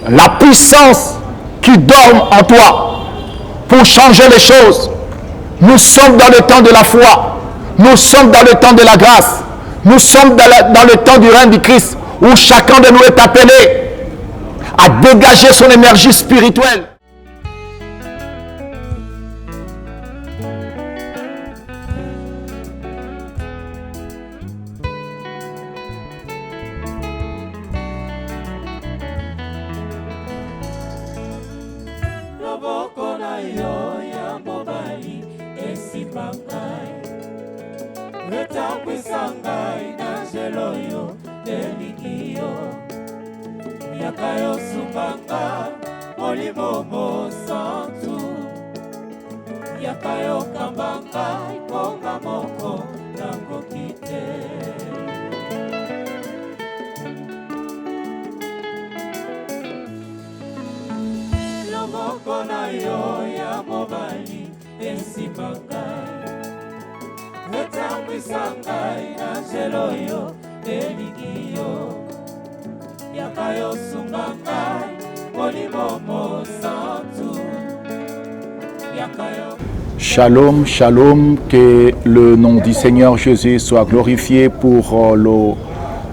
la puissance qui dort en toi pour changer les choses. Nous sommes dans le temps de la foi. Nous sommes dans le temps de la grâce. Nous sommes dans le temps du règne du Christ où chacun de nous est appelé à dégager son énergie spirituelle. Shalom, shalom, que le nom du Seigneur Jésus soit glorifié pour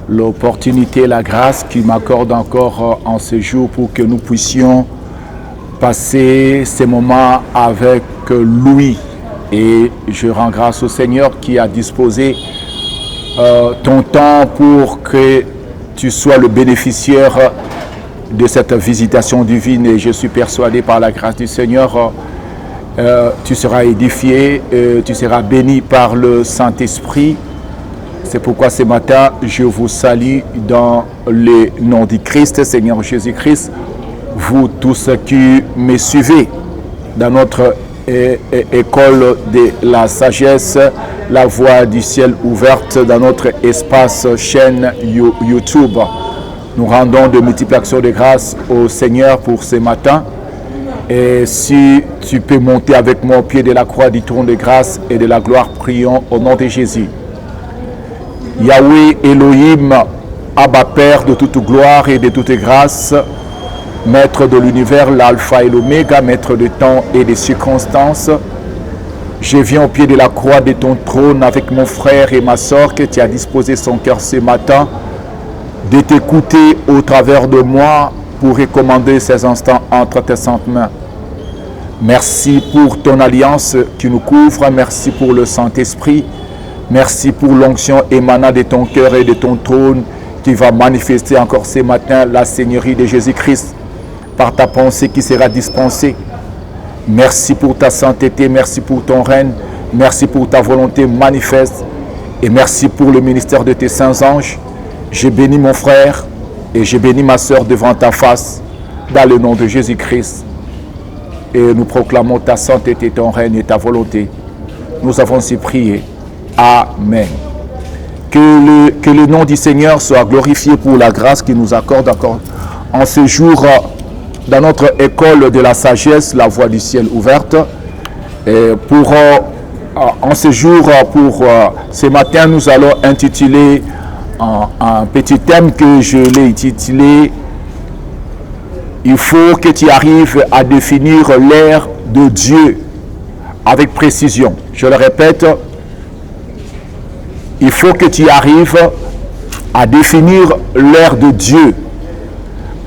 l'opportunité, la grâce qu'il m'accorde encore en ce jour pour que nous puissions passer ces moments avec lui. Et je rends grâce au Seigneur qui a disposé ton temps pour que tu sois le bénéficiaire de cette visitation divine. Et je suis persuadé par la grâce du Seigneur, tu seras édifié, tu seras béni par le Saint-Esprit. C'est pourquoi ce matin, je vous salue dans le nom du Christ, Seigneur Jésus-Christ. Vous tous qui me suivez dans notre école de la sagesse, la voie du ciel ouverte, dans notre espace chaîne YouTube. Nous rendons de multiples actions de grâce au Seigneur pour ce matin. Et si tu peux monter avec moi au pied de la croix du trône de grâce et de la gloire, prions au nom de Jésus. Yahweh Elohim, Abba Père de toute gloire et de toute grâce, Maître de l'univers, l'alpha et l'oméga, Maître de temps et des circonstances, je viens au pied de la croix de ton trône avec mon frère et ma soeur que tu as disposé son cœur ce matin, de t'écouter au travers de moi pour recommander ces instants entre tes saintes mains. Merci pour ton alliance qui nous couvre, merci pour le Saint-Esprit, merci pour l'onction émanant de ton cœur et de ton trône qui va manifester encore ce matin la Seigneurie de Jésus-Christ par ta pensée qui sera dispensée. Merci pour ta sainteté, merci pour ton règne, merci pour ta volonté manifeste et merci pour le ministère de tes saints anges. Je bénis mon frère et je bénis ma soeur devant ta face dans le nom de Jésus-Christ. Et nous proclamons ta sainteté, ton règne et ta volonté. Nous avons ainsi prié. Amen. Que le nom du Seigneur soit glorifié pour la grâce qu'il nous accorde encore en ce jour dans notre école de la sagesse, la voie du ciel ouverte. Et en ce jour, pour ce matin, nous allons intituler un petit thème que je l'ai intitulé « Il faut que tu arrives à définir l'ère de Dieu avec précision ». Je le répète, il faut que tu arrives à définir l'ère de Dieu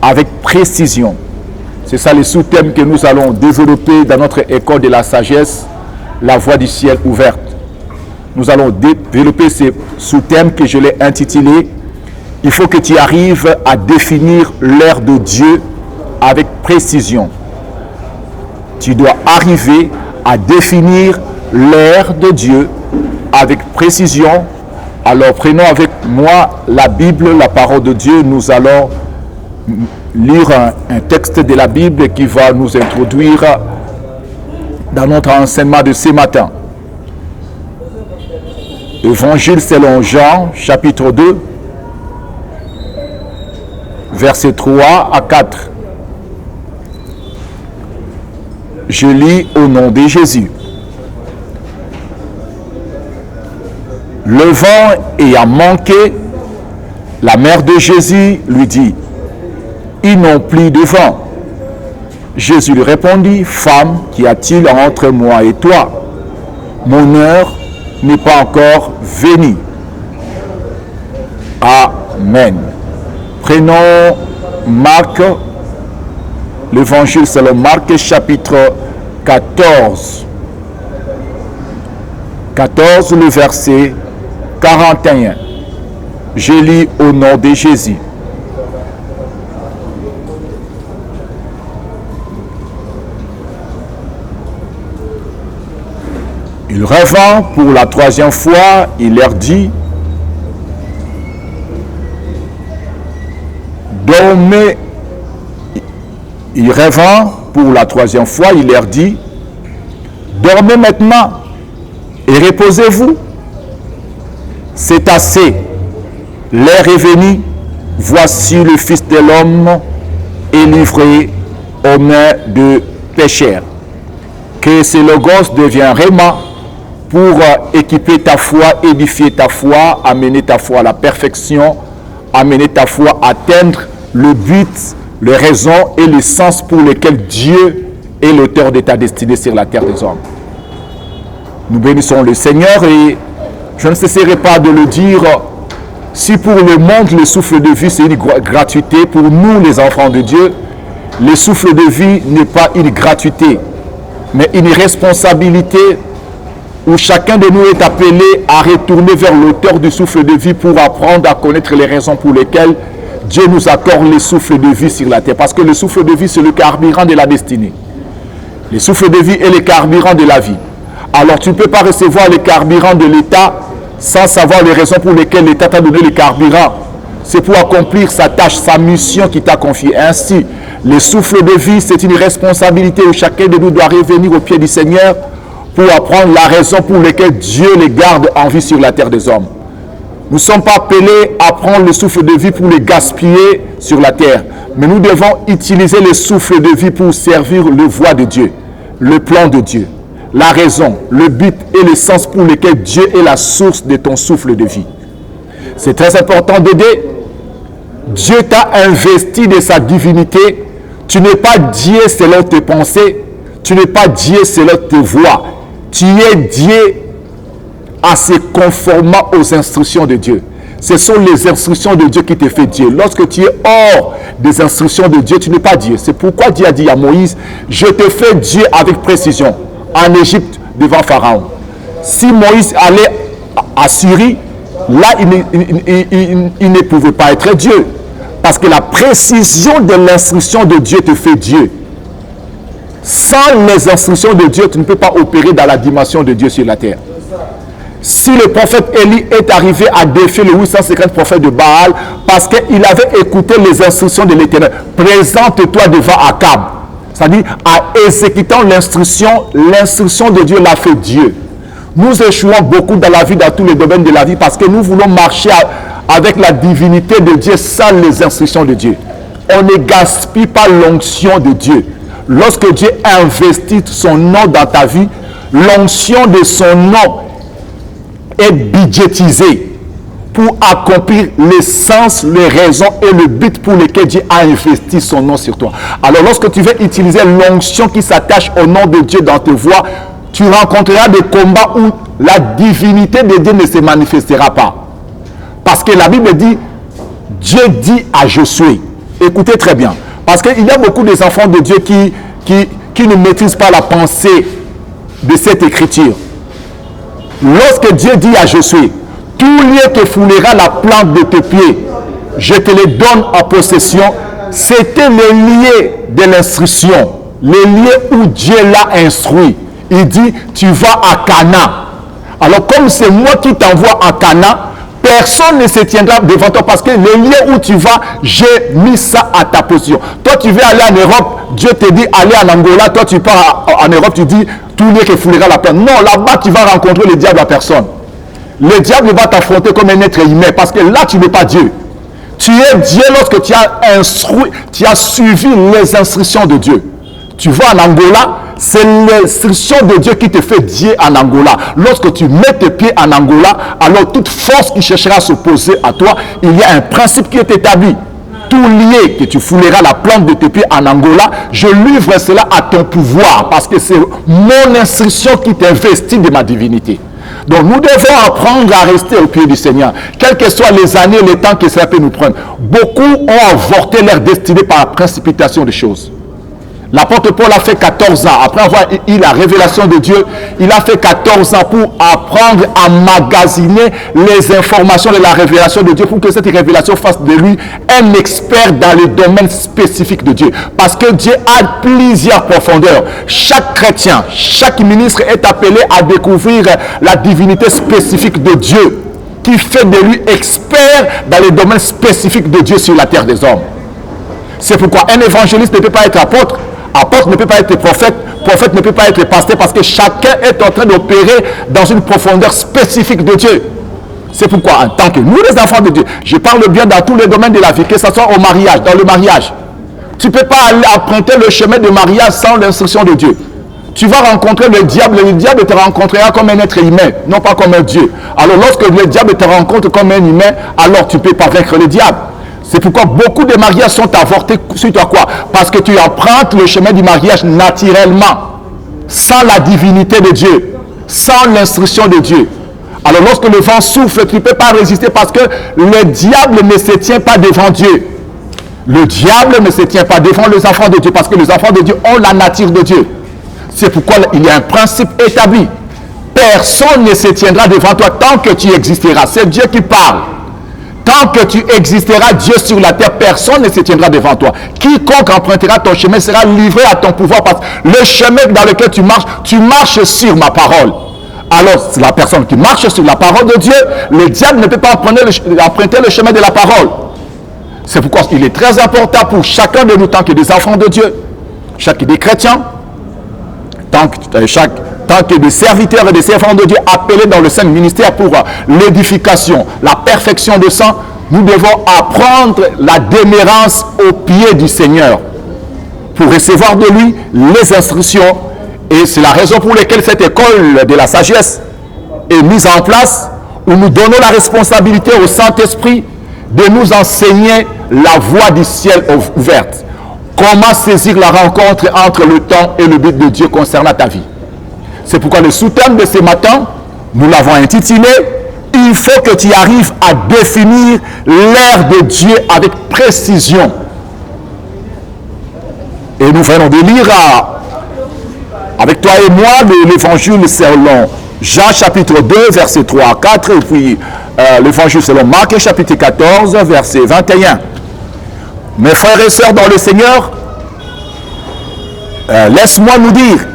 avec précision. C'est ça le sous-thème que nous allons développer dans notre école de la sagesse, la voie du ciel ouverte. Nous allons développer ce sous-thème que je l'ai intitulé « Il faut que tu arrives à définir l'ère de Dieu avec précision ». Tu dois arriver à définir l'ère de Dieu avec précision. Alors prenons avec moi la Bible, la parole de Dieu. Nous allons lire un texte de la Bible qui va nous introduire dans notre enseignement de ce matin. Évangile selon Jean, chapitre 2, versets 3 à 4. Je lis au nom de Jésus. Le vent ayant manqué, la mère de Jésus lui dit ils n'ont plus de vent. Jésus lui répondit, femme, qu'y a-t-il entre moi et toi? Mon heure n'est pas encore venue. Amen. Prenons Marc, l'évangile selon Marc, chapitre 14. 14, le verset 41. Je lis au nom de Jésus. Il revint pour la troisième fois, il leur dit, dormez. Il revint pour la troisième fois, il leur dit, dormez maintenant et reposez-vous. C'est assez. L'heure est venue. Voici le Fils de l'homme est livré aux mains de pécheurs. Que ce Logos devienne réma pour équiper ta foi, édifier ta foi, amener ta foi à la perfection, amener ta foi à atteindre le but, les raisons et le sens pour lesquels Dieu est l'auteur de ta destinée sur la terre des hommes. Nous bénissons le Seigneur et je ne cesserai pas de le dire, si pour le monde le souffle de vie c'est une gratuité, pour nous les enfants de Dieu, le souffle de vie n'est pas une gratuité, mais une responsabilité où chacun de nous est appelé à retourner vers l'auteur du souffle de vie pour apprendre à connaître les raisons pour lesquelles Dieu nous accorde le souffle de vie sur la terre. Parce que le souffle de vie, c'est le carburant de la destinée. Le souffle de vie est le carburant de la vie. Alors tu ne peux pas recevoir le carburant de l'État sans savoir les raisons pour lesquelles l'État t'a donné le carburant. C'est pour accomplir sa tâche, sa mission qui t'a confiée. Ainsi, le souffle de vie, c'est une responsabilité où chacun de nous doit revenir au pied du Seigneur pour apprendre la raison pour laquelle Dieu les garde en vie sur la terre des hommes. Nous ne sommes pas appelés à prendre le souffle de vie pour le gaspiller sur la terre. Mais nous devons utiliser le souffle de vie pour servir le voie de Dieu, le plan de Dieu, la raison, le but et le sens pour lequel Dieu est la source de ton souffle de vie. C'est très important d'aider. Dieu t'a investi de sa divinité. Tu n'es pas Dieu selon tes pensées. Tu n'es pas Dieu selon tes voies. Tu es Dieu à se conformer aux instructions de Dieu. Ce sont les instructions de Dieu qui te fait Dieu. Lorsque tu es hors des instructions de Dieu, tu n'es pas Dieu. C'est pourquoi Dieu a dit à Moïse, je te fais Dieu avec précision en Égypte devant Pharaon. Si Moïse allait à Syrie, là il ne pouvait pas être Dieu. Parce que la précision de l'instruction de Dieu te fait Dieu. Sans les instructions de Dieu, tu ne peux pas opérer dans la dimension de Dieu sur la terre. Si le prophète Élie est arrivé à défier les 850 prophètes de Baal parce qu'il avait écouté les instructions de l'Éternel, présente-toi devant Akab. C'est-à-dire, en exécutant l'instruction de Dieu l'a fait Dieu. Nous échouons beaucoup dans la vie, dans tous les domaines de la vie, parce que nous voulons marcher avec la divinité de Dieu sans les instructions de Dieu. On ne gaspille pas l'onction de Dieu. Lorsque Dieu investit son nom dans ta vie, l'onction de son nom est budgétisée pour accomplir l'essence, les raisons et le but pour lesquels Dieu a investi son nom sur toi. Alors lorsque tu veux utiliser l'onction qui s'attache au nom de Dieu dans tes voies, tu rencontreras des combats où la divinité de Dieu ne se manifestera pas. Parce que la Bible dit, Dieu dit à Josué, écoutez très bien, parce qu'il y a beaucoup des enfants de Dieu qui ne maîtrisent pas la pensée de cette écriture. Lorsque Dieu dit à Josué, tout lieu que foulera la plante de tes pieds, je te les donne en possession, c'était le lieu de l'instruction, le lieu où Dieu l'a instruit. Il dit, tu vas à Canaan. Alors comme c'est moi qui t'envoie à Canaan, personne ne se tiendra devant toi parce que le lieu où tu vas, j'ai mis ça à ta position. Toi, tu veux aller en Europe, Dieu te dit aller en Angola. Toi, tu pars en Europe, tu dis tout lieu que foulera la plante. Non, là-bas, tu vas rencontrer le diable à personne. Le diable va t'affronter comme un être humain parce que là, tu n'es pas Dieu. Tu es Dieu lorsque tu as instruit, tu as suivi les instructions de Dieu. Tu vas en Angola, c'est l'instruction de Dieu qui te fait Dieu en Angola. Lorsque tu mets tes pieds en Angola, alors toute force qui cherchera à s'opposer à toi, il y a un principe qui est établi. tout lié, que tu fouleras la plante de tes pieds en Angola, je livre cela à ton pouvoir, parce que c'est mon instruction qui t'investit de ma divinité. Donc nous devons apprendre à rester au pied du Seigneur, quelles que soient les années, les temps que cela peut nous prendre. Beaucoup ont avorté leur destinée par la précipitation des choses. L'apôtre Paul a fait 14 ans, après avoir eu la révélation de Dieu, il a fait 14 ans pour apprendre à magasiner les informations de la révélation de Dieu, pour que cette révélation fasse de lui un expert dans les domaines spécifiques de Dieu. Parce que Dieu a plusieurs profondeurs. Chaque chrétien, chaque ministre est appelé à découvrir la divinité spécifique de Dieu, qui fait de lui expert dans les domaines spécifiques de Dieu sur la terre des hommes. C'est pourquoi un évangéliste ne peut pas être apôtre, apôtre ne peut pas être prophète, prophète ne peut pas être pasteur, parce que chacun est en train d'opérer dans une profondeur spécifique de Dieu. C'est pourquoi, en tant que nous, les enfants de Dieu, je parle bien dans tous les domaines de la vie, que ce soit au mariage, dans le mariage. Tu ne peux pas aller emprunter le chemin de mariage sans l'instruction de Dieu. Tu vas rencontrer le diable te rencontrera comme un être humain, non pas comme un Dieu. Alors lorsque le diable te rencontre comme un humain, alors tu ne peux pas vaincre le diable. C'est pourquoi beaucoup de mariages sont avortés suite à quoi? Parce que tu empruntes le chemin du mariage naturellement, sans la divinité de Dieu, sans l'instruction de Dieu. Alors lorsque le vent souffle, tu ne peux pas résister parce que le diable ne se tient pas devant Dieu. Le diable ne se tient pas devant les enfants de Dieu parce que les enfants de Dieu ont la nature de Dieu. C'est pourquoi il y a un principe établi. Personne ne se tiendra devant toi tant que tu existeras. C'est Dieu qui parle. Tant que tu existeras, Dieu sur la terre, personne ne se tiendra devant toi. Quiconque empruntera ton chemin sera livré à ton pouvoir, parce que le chemin dans lequel tu marches sur ma parole. Alors, la personne qui marche sur la parole de Dieu, le diable ne peut pas emprunter le chemin de la parole. C'est pourquoi il est très important pour chacun de nous, tant que des enfants de Dieu, chacun des chrétiens, tant que des serviteurs et des servants de Dieu appelés dans le saint ministère pour l'édification, la perfection de sang, nous devons apprendre la démérance au pied du Seigneur pour recevoir de lui les instructions. Et c'est la raison pour laquelle cette école de la sagesse est mise en place, où nous donnons la responsabilité au Saint-Esprit de nous enseigner la voie du ciel ouverte. Comment saisir la rencontre entre le temps et le but de Dieu concernant ta vie. C'est pourquoi le sous-thème de ce matin, nous l'avons intitulé « Il faut que tu arrives à définir l'ère de Dieu avec précision ». Et nous venons de lire avec toi et moi l'évangile selon Jean chapitre 2, verset 3 à 4, et puis l'évangile selon Marc chapitre 14, verset 21. Mes frères et sœurs dans le Seigneur, laisse-moi nous dire,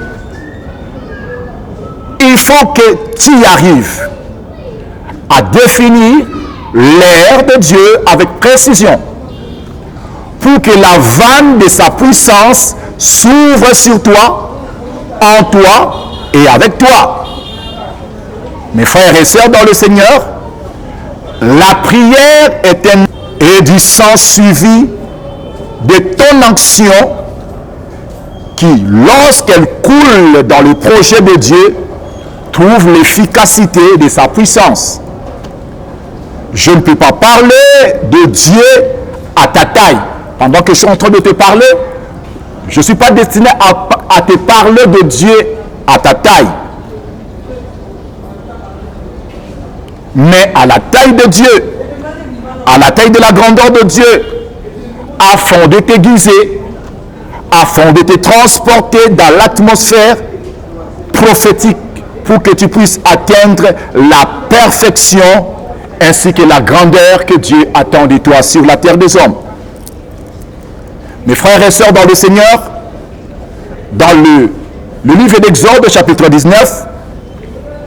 il faut que tu arrives à définir l'ère de Dieu avec précision pour que la vanne de sa puissance s'ouvre sur toi, en toi et avec toi. Mes frères et sœurs dans le Seigneur, la prière est du sens suivi de ton action qui, lorsqu'elle coule dans le projet de Dieu, trouve l'efficacité de sa puissance. Je ne peux pas parler de Dieu à ta taille. Pendant que je suis en train de te parler, je ne suis pas destiné à te parler de Dieu à ta taille. Mais à la taille de Dieu, à la taille de la grandeur de Dieu, afin de t'aiguiser, afin de te transporter dans l'atmosphère prophétique, pour que tu puisses atteindre la perfection ainsi que la grandeur que Dieu attend de toi sur la terre des hommes. Mes frères et sœurs dans le Seigneur, dans le livre d'Exode, chapitre 19,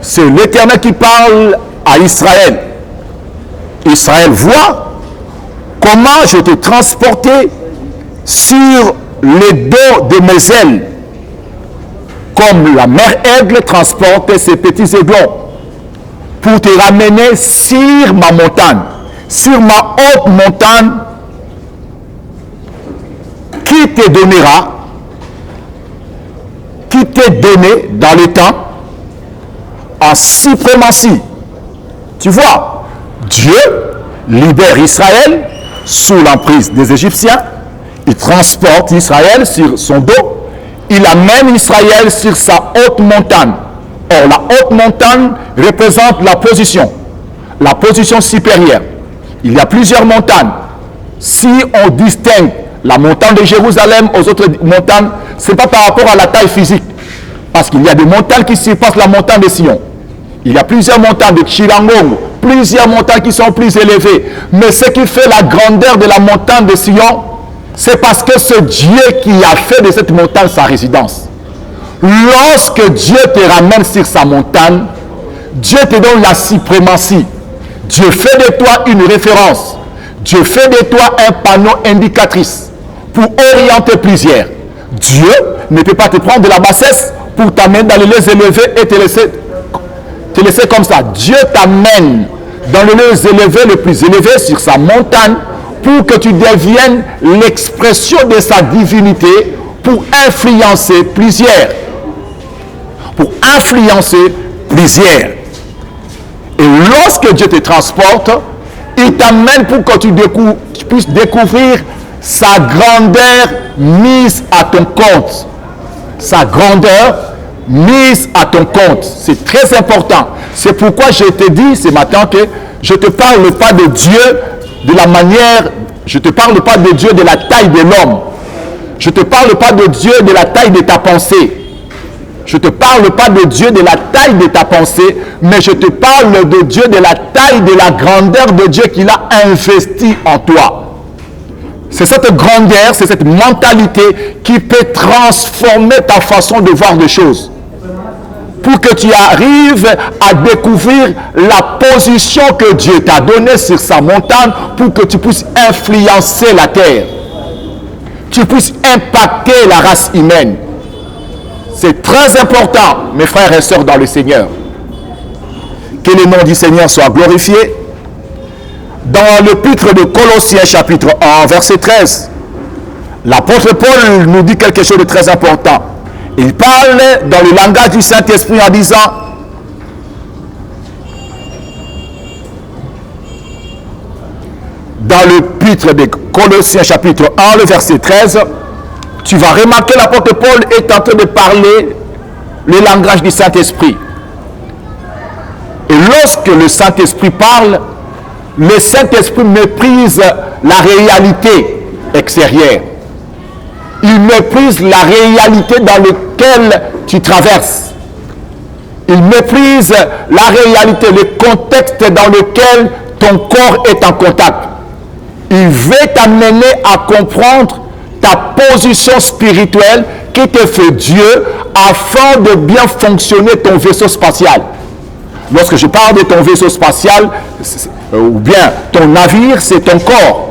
c'est l'Éternel qui parle à Israël. Israël voit comment je t'ai transporté sur le dos de mes ailes, comme la mère aigle transporte ses petits aiglons, pour te ramener sur ma montagne, sur ma haute montagne, qui te donnera, qui t'est donné dans le temps, en suprématie. Tu vois, Dieu libère Israël sous l'emprise des Égyptiens. Il transporte Israël sur son dos. Il amène Israël sur sa haute montagne. Or, la haute montagne représente la position supérieure. Il y a plusieurs montagnes. Si on distingue la montagne de Jérusalem aux autres montagnes, ce n'est pas par rapport à la taille physique. Parce qu'il y a des montagnes qui surpassent la montagne de Sion. Il y a plusieurs montagnes de Chirangongo, plusieurs montagnes qui sont plus élevées. Mais ce qui fait la grandeur de la montagne de Sion, c'est parce que ce Dieu qui a fait de cette montagne sa résidence. Lorsque Dieu te ramène sur sa montagne, Dieu te donne la suprématie. Dieu fait de toi une référence. Dieu fait de toi un panneau indicatrice pour orienter plusieurs. Dieu ne peut pas te prendre de la bassesse pour t'amener dans les lieux élevés et te laisser comme ça. Dieu t'amène dans les lieux élevés, le plus élevé, sur sa montagne, pour que tu deviennes l'expression de sa divinité, pour influencer plusieurs. Pour influencer plusieurs. Et lorsque Dieu te transporte, il t'amène pour que tu puisses découvrir sa grandeur mise à ton compte. Sa grandeur mise à ton compte. C'est très important. C'est pourquoi je te dis ce matin que je ne te parle pas de Dieu de la manière, je ne te parle pas de Dieu de la taille de l'homme. Je ne te parle pas de Dieu de la taille de ta pensée. Je ne te parle pas de Dieu de la taille de ta pensée, mais je te parle de Dieu de la taille de la grandeur de Dieu qu'il a investi en toi. C'est cette grandeur, c'est cette mentalité qui peut transformer ta façon de voir les choses. Pour que tu arrives à découvrir la position que Dieu t'a donnée sur sa montagne, pour que tu puisses influencer la terre. Tu puisses impacter la race humaine. C'est très important, mes frères et sœurs dans le Seigneur. Que le nom du Seigneur soit glorifié. Dans l'épître de Colossiens chapitre 1, verset 13, l'apôtre Paul nous dit quelque chose de très important. Il parle dans le langage du Saint-Esprit en disant: dans l'épître de Colossiens chapitre 1, le verset 13, tu vas remarquer l'apôtre Paul est en train de parler le langage du Saint-Esprit. Et lorsque le Saint-Esprit parle, le Saint-Esprit méprise la réalité extérieure. Il méprise la réalité dans laquelle tu traverses. Il méprise la réalité, le contexte dans lequel ton corps est en contact. Il veut t'amener à comprendre ta position spirituelle qui te fait Dieu afin de bien fonctionner ton vaisseau spatial. Lorsque je parle de ton vaisseau spatial, ou bien ton navire, c'est ton corps.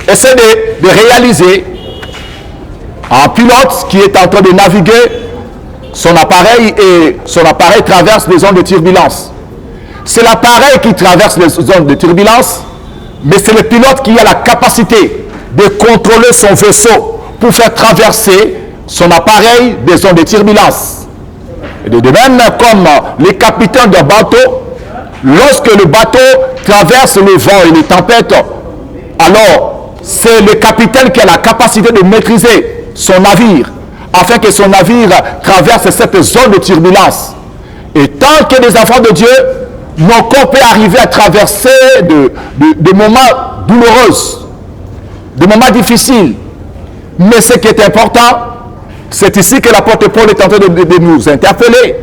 Essaie de réaliser un pilote qui est en train de naviguer son appareil et son appareil traverse les zones de turbulence. C'est l'appareil qui traverse les zones de turbulence, mais c'est le pilote qui a la capacité de contrôler son vaisseau pour faire traverser son appareil des zones de turbulence. Et de même, comme les capitaines d'un bateau, lorsque le bateau traverse le vent et les tempêtes, alors c'est le capitaine qui a la capacité de maîtriser son navire afin que son navire traverse cette zone de turbulence. Et tant que les enfants de Dieu, nos corps peuvent arriver à traverser de moments douloureux, de moments difficiles. Mais ce qui est important, c'est ici que l'apôtre Paul est en train de nous interpeller,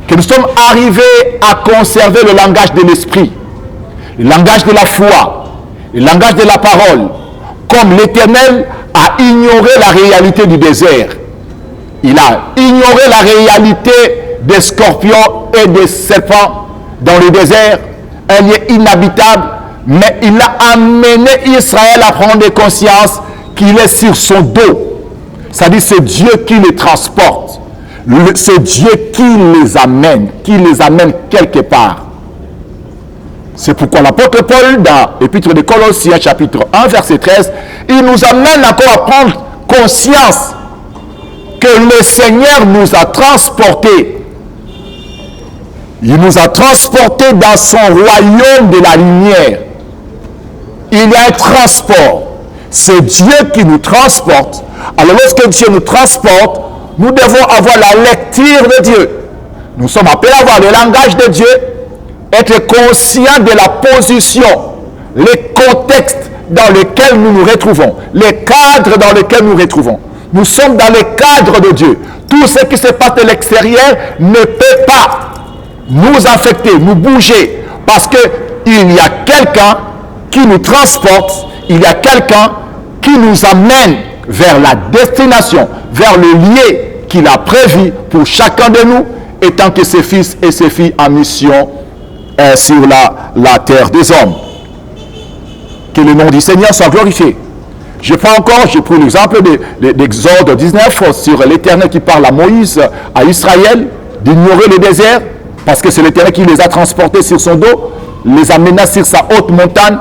que nous sommes arrivés à conserver le langage de l'esprit, le langage de la foi, le langage de la parole, comme l'Éternel a ignoré la réalité du désert. Il a ignoré la réalité des scorpions et des serpents dans le désert, un lieu inhabitable, mais il a amené Israël à prendre conscience qu'il est sur son dos. C'est-à-dire c'est Dieu qui les transporte. C'est Dieu qui les amène quelque part. C'est pourquoi l'apôtre Paul, dans l'épître de Colossiens, chapitre 1, verset 13, il nous amène encore à prendre conscience que le Seigneur nous a transportés. Il nous a transportés dans son royaume de la lumière. il y a un transport. C'est Dieu qui nous transporte. Alors lorsque Dieu nous transporte, nous devons avoir la lecture de Dieu. Nous sommes appelés à avoir le langage de Dieu, être conscients de la position, les contextes dans lesquels nous nous retrouvons, les cadres dans lesquels nous nous retrouvons. Nous sommes dans les cadres de Dieu. Tout ce qui se passe de l'extérieur ne peut pas nous affecter, nous bouger, parce qu'il y a quelqu'un qui nous transporte, il y a quelqu'un qui nous amène vers la destination, vers le lieu qu'il a prévu pour chacun de nous, étant que ses fils et ses filles en mission sur la terre des hommes. Que le nom du Seigneur soit glorifié. Je prends l'exemple d'Exode 19 sur l'Éternel qui parle à Moïse, à Israël, d'ignorer le désert, parce que c'est l'Éternel qui les a transportés sur son dos, les amena sur sa haute montagne,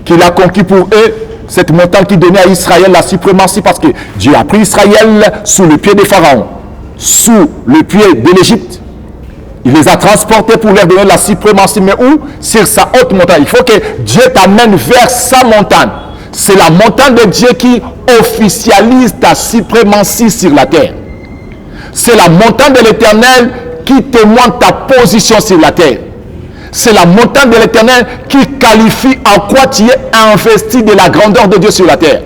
qu'il a conquis pour eux, cette montagne qui donnait à Israël la suprématie, parce que Dieu a pris Israël sous le pied des pharaons, sous le pied de l'Égypte. Il les a transportés pour leur donner la suprématie, mais où? Sur sa haute montagne. Il faut que Dieu t'amène vers sa montagne. C'est la montagne de Dieu qui officialise ta suprématie sur la terre. C'est la montagne de l'Éternel qui témoigne ta position sur la terre. C'est la montagne de l'Éternel qui qualifie en quoi tu es investi de la grandeur de Dieu sur la terre.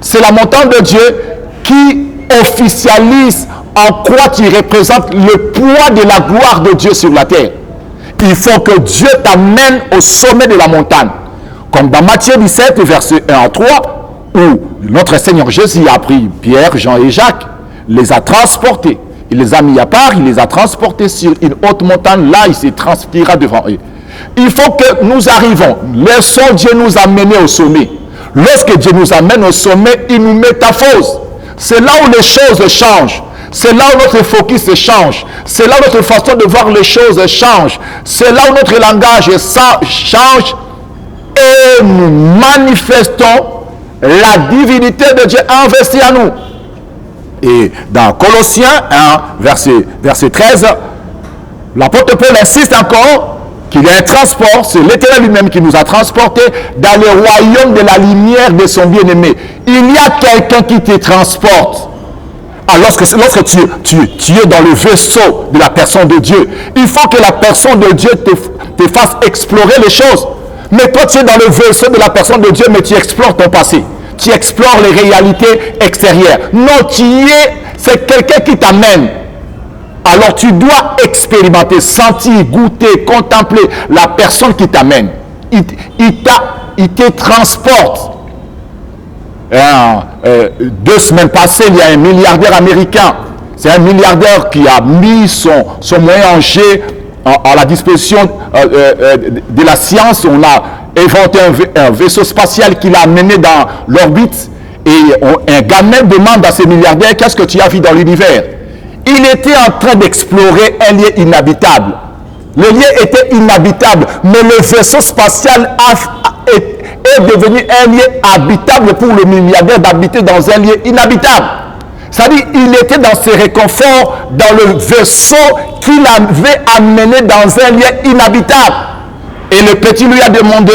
C'est la montagne de Dieu qui officialise en quoi tu représentes le poids de la gloire de Dieu sur la terre. Il faut que Dieu t'amène au sommet de la montagne. Comme dans Matthieu 17, verset 1 à 3, où notre Seigneur Jésus a pris Pierre, Jean et Jacques, les a transportés. Il les a mis à part, il les a transportés sur une haute montagne. Là, il se transférera devant eux. Il faut que nous arrivons. Laissons Dieu nous amener au sommet. Lorsque Dieu nous amène au sommet, il nous métamorphose. C'est là où les choses changent. C'est là où notre focus change. C'est là où notre façon de voir les choses change. C'est là où notre langage change. Et nous manifestons la divinité de Dieu investie en nous. Et dans Colossiens 1, verset 13, l'apôtre Paul insiste encore qu'il y a un transport, c'est l'Éternel lui-même qui nous a transportés dans le royaume de la lumière de son bien-aimé. Il y a quelqu'un qui te transporte. Alors lorsque tu es dans le vaisseau de la personne de Dieu, il faut que la personne de Dieu te fasse explorer les choses. Mais toi, tu es dans le vaisseau de la personne de Dieu, mais tu explores ton passé. Tu explores les réalités extérieures. Non, c'est quelqu'un qui t'amène. Alors tu dois expérimenter, sentir, goûter, contempler la personne qui t'amène. Il te transporte. 2 semaines passées, il y a un milliardaire américain. C'est un milliardaire qui a mis son moyen en jet à la disposition de la science. On a inventé un vaisseau spatial qu'il a amené dans l'orbite. Et un gamin demande à ces milliardaires: qu'est-ce que tu as vu dans l'univers? Il était en train d'explorer un lieu inhabitable. Le lieu était inhabitable, mais le vaisseau spatial est devenu un lieu habitable pour le milliardaire d'habiter dans un lieu inhabitable. C'est-à-dire, il était dans ses réconforts dans le vaisseau qu'il avait amené dans un lieu inhabitable. Et le petit lui a demandé: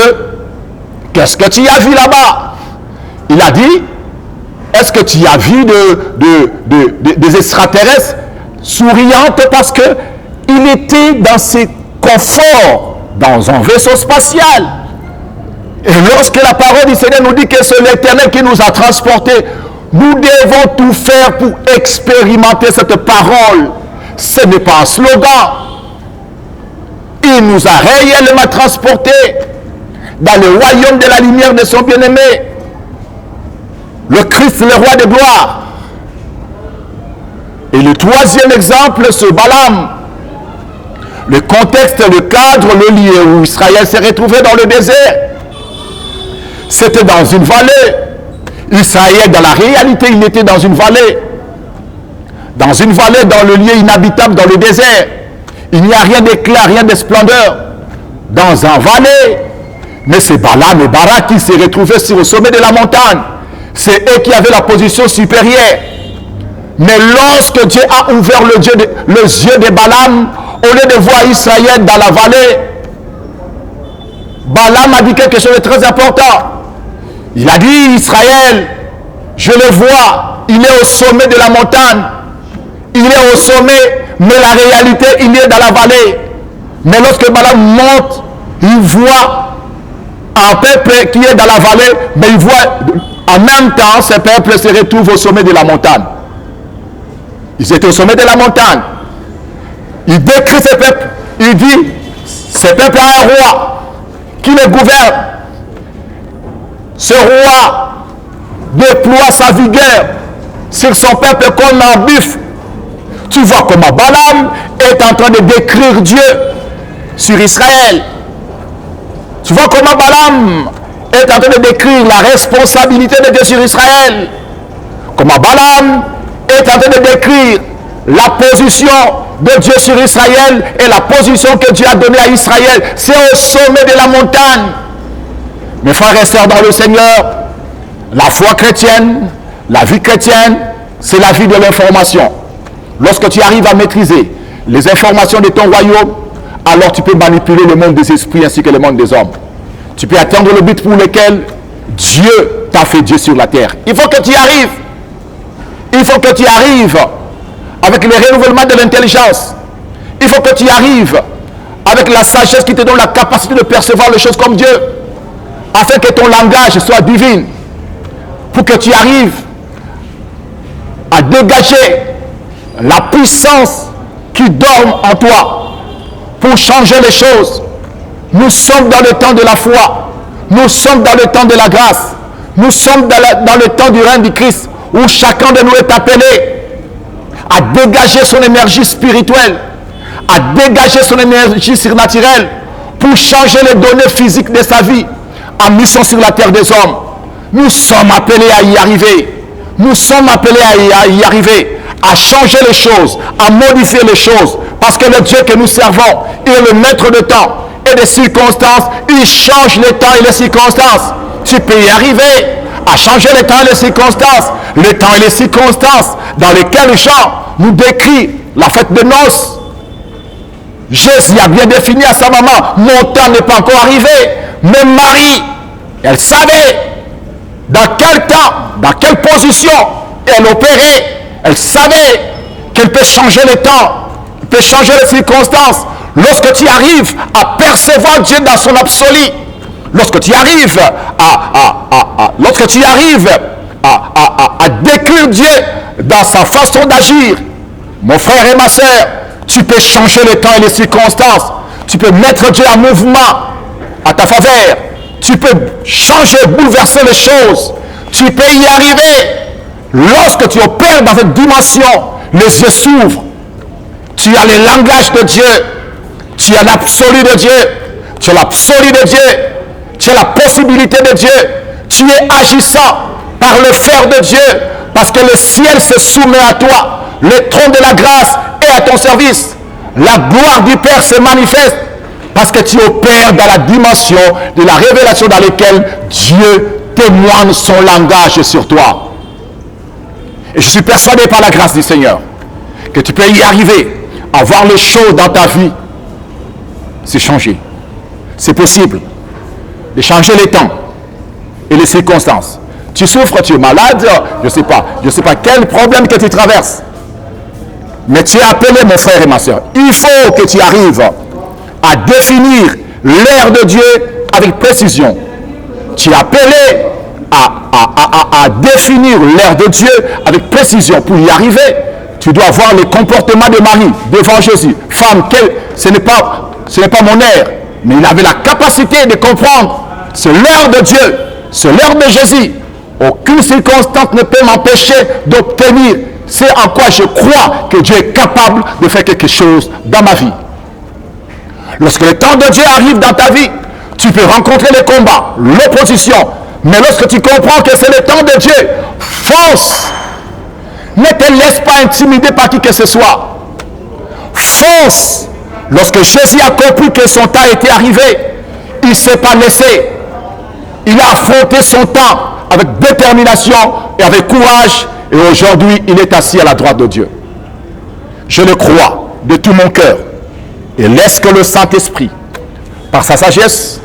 qu'est-ce que tu as vu là-bas? Il a dit: est-ce que tu as vu des extraterrestres souriantes? Parce qu'il était dans ses conforts, dans un vaisseau spatial. Et lorsque la parole du Seigneur nous dit que c'est l'Éternel qui nous a transportés, nous devons tout faire pour expérimenter cette parole. Ce n'est pas un slogan. Il nous a réellement transportés dans le royaume de la lumière de son bien-aimé. Le Christ, le roi de gloire. Et le troisième exemple, c'est Balaam. Le contexte, le cadre, le lieu où Israël s'est retrouvé dans le désert. C'était dans une vallée. Israël, dans la réalité, il était dans une vallée. Dans une vallée, dans le lieu inhabitable, dans le désert. Il n'y a rien d'éclat, rien de splendeur. Dans un vallée. Mais c'est Balaam et Barak qui s'est retrouvés sur le sommet de la montagne. C'est eux qui avaient la position supérieure. Mais lorsque Dieu a ouvert les yeux de Balaam, au lieu de voir Israël dans la vallée, Balaam a dit quelque chose de très important. Il a dit, Israël, je le vois, il est au sommet de la montagne. Il est au sommet, mais la réalité, il est dans la vallée. Mais lorsque Balaam monte, il voit un peuple qui est dans la vallée, mais il voit en même temps, ce peuple se retrouve au sommet de la montagne. Ils étaient au sommet de la montagne. Il décrit ce peuple. Il dit, ce peuple a un roi qui le gouverne. Ce roi déploie sa vigueur sur son peuple comme un buffle. Tu vois comment Balaam est en train de décrire Dieu sur Israël. Tu vois comment Balaam est en train de décrire la responsabilité de Dieu sur Israël. Comment Balaam est en train de décrire la position de Dieu sur Israël et la position que Dieu a donnée à Israël. C'est au sommet de la montagne. Mes frères et sœurs dans le Seigneur, la foi chrétienne, la vie chrétienne, c'est la vie de l'information. Lorsque tu arrives à maîtriser les informations de ton royaume, alors tu peux manipuler le monde des esprits ainsi que le monde des hommes. Tu peux atteindre le but pour lequel Dieu t'a fait Dieu sur la terre. Il faut que tu y arrives. Il faut que tu y arrives avec le renouvellement de l'intelligence. Il faut que tu y arrives avec la sagesse qui te donne la capacité de percevoir les choses comme Dieu, afin que ton langage soit divin, pour que tu arrives à dégager la puissance qui dort en toi pour changer les choses. Nous sommes dans le temps de la foi. Nous sommes dans le temps de la grâce. Nous sommes dans le temps du règne du Christ, où chacun de nous est appelé à dégager son énergie spirituelle, à dégager son énergie surnaturelle pour changer les données physiques de sa vie en mission sur la terre des hommes. Nous sommes appelés à y arriver. Nous sommes appelés à y arriver, à changer les choses, à modifier les choses, parce que le Dieu que nous servons, il est le maître de temps et des circonstances. Il change les temps et les circonstances. Tu peux y arriver à changer les temps et les circonstances. Les temps et les circonstances dans lesquelles Jean nous décrit la fête de noces. Jésus a bien défini à sa maman, mon temps n'est pas encore arrivé. Mais Marie, elle savait dans quel temps, dans quelle position elle opérait. Elle savait qu'elle peut changer les temps, elle peut changer les circonstances. Lorsque tu arrives à percevoir Dieu dans son absolu, lorsque tu arrives à décrire Dieu dans sa façon d'agir, mon frère et ma soeur, tu peux changer les temps et les circonstances. Tu peux mettre Dieu en mouvement à ta faveur. Tu peux changer, bouleverser les choses. Tu peux y arriver. Lorsque tu opères dans cette dimension, les yeux s'ouvrent. Tu as le langage de Dieu. Tu as l'absolu de Dieu. Tu as l'absolu de Dieu. Tu as la possibilité de Dieu. Tu es agissant par le fer de Dieu. Parce que le ciel se soumet à toi. Le trône de la grâce est à ton service. La gloire du Père se manifeste. Parce que tu opères dans la dimension de la révélation dans laquelle Dieu témoigne son langage sur toi. Et je suis persuadé par la grâce du Seigneur que tu peux y arriver à voir les choses dans ta vie. C'est changer. C'est possible de changer les temps et les circonstances. Tu souffres, tu es malade, je ne sais pas quel problème que tu traverses. Mais tu es appelé, mon frère et ma soeur. Il faut que tu arrives à définir l'ère de Dieu avec précision. Tu es appelé à définir l'ère de Dieu avec précision. Pour y arriver, tu dois voir le comportement de Marie devant Jésus. Femme, ce n'est pas mon ère, mais il avait la capacité de comprendre. C'est l'heure de Dieu, c'est l'heure de Jésus. Aucune circonstance ne peut m'empêcher d'obtenir c'est en quoi je crois que Dieu est capable de faire quelque chose dans ma vie. Lorsque le temps de Dieu arrive dans ta vie, tu peux rencontrer les combats, l'opposition. Mais lorsque tu comprends que c'est le temps de Dieu, fonce. Ne te laisse pas intimider par qui que ce soit. Fonce. Lorsque Jésus a compris que son temps était arrivé, il ne s'est pas laissé. Il a affronté son temps avec détermination et avec courage. Et aujourd'hui, il est assis à la droite de Dieu. Je le crois de tout mon cœur. Et laisse que le Saint-Esprit, par sa sagesse,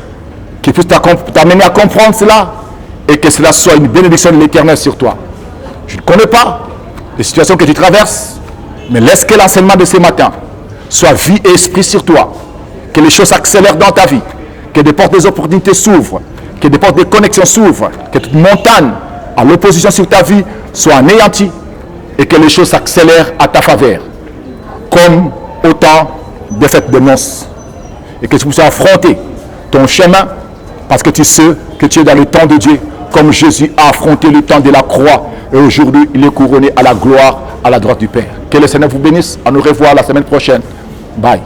qui puisse t'amener à comprendre cela, et que cela soit une bénédiction de l'Éternel sur toi. Je ne connais pas les situations que tu traverses, mais laisse que l'enseignement de ce matin soit vie et esprit sur toi, que les choses s'accélèrent dans ta vie, que des portes des opportunités s'ouvrent, que des portes de connexion s'ouvrent, que toute montagne à l'opposition sur ta vie soit anéantie et que les choses s'accélèrent à ta faveur, comme au temps des fêtes de noces. Et que tu puisses affronter ton chemin parce que tu sais que tu es dans le temps de Dieu, comme Jésus a affronté le temps de la croix et aujourd'hui il est couronné à la gloire à la droite du Père. Que le Seigneur vous bénisse. À nous revoir la semaine prochaine. Bye.